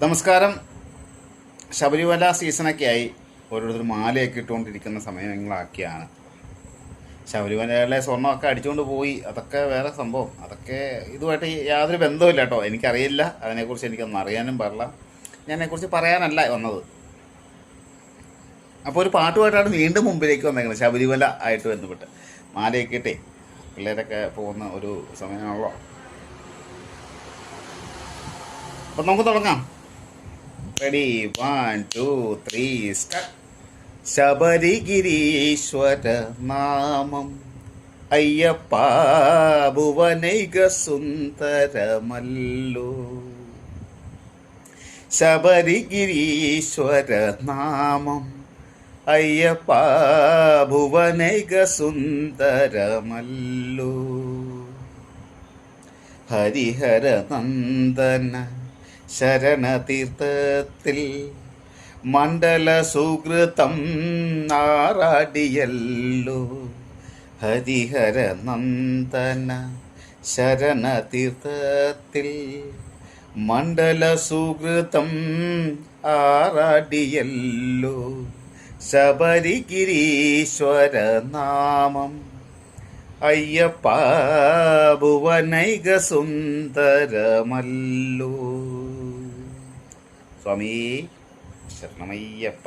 നമസ്കാരം. ശബരിമല സീസണൊക്കെ ആയി, ഓരോരുത്തർ മാലയൊക്കെ ഇട്ടുകൊണ്ടിരിക്കുന്ന സമയങ്ങളാക്കിയാണ്. ശബരിമലയിലെ സ്വർണ്ണമൊക്കെ അടിച്ചുകൊണ്ട് പോയി, അതൊക്കെ വേറെ സംഭവം. അതൊക്കെ ഇതുമായിട്ട് യാതൊരു ബന്ധവുമില്ല കേട്ടോ. എനിക്കറിയില്ല, അതിനെക്കുറിച്ച് എനിക്കൊന്നും അറിയാനും പാടില്ല. ഞാൻ അതിനെക്കുറിച്ച് പറയാനല്ല വന്നത്. അപ്പോൾ ഒരു പാട്ടുമായിട്ടാണ് വീണ്ടും മുമ്പിലേക്ക് വന്നേക്കുന്നത്, ശബരിമല ആയിട്ട് ബന്ധപ്പെട്ട്. മാലയൊക്കെ ഇട്ടേ പിള്ളേരൊക്കെ പോകുന്ന ഒരു സമയമാണല്ലോ. അപ്പം നമുക്ക് തുടങ്ങാം. Ready, 1 2 3 start. ശബരിഗിരീശ്വര നാമം അയ്യപ്പ ഭുവനൈക സുന്ദരമല്ലോ. ശബരിഗിരീശ്വര നാമം അയ്യപ്പ ഭുവനൈക സുന്ദരമല്ലോ. ഹരിഹര നന്ദന ശരണതീർത്ഥത്തിൽ മണ്ഡല സുകൃതം ആറാടിയല്ലോ. ഹരിഹര നന്ദന ശരണതീർത്ഥത്തിൽ മണ്ഡല സുകൃതം ആറാടിയല്ലോ. ശബരിഗിരീശ്വര നാമം അയ്യപ്പ ഭുവനൈക സുന്ദരമല്ലോ. സ്വാമി ശരണമയ്യപ്പ.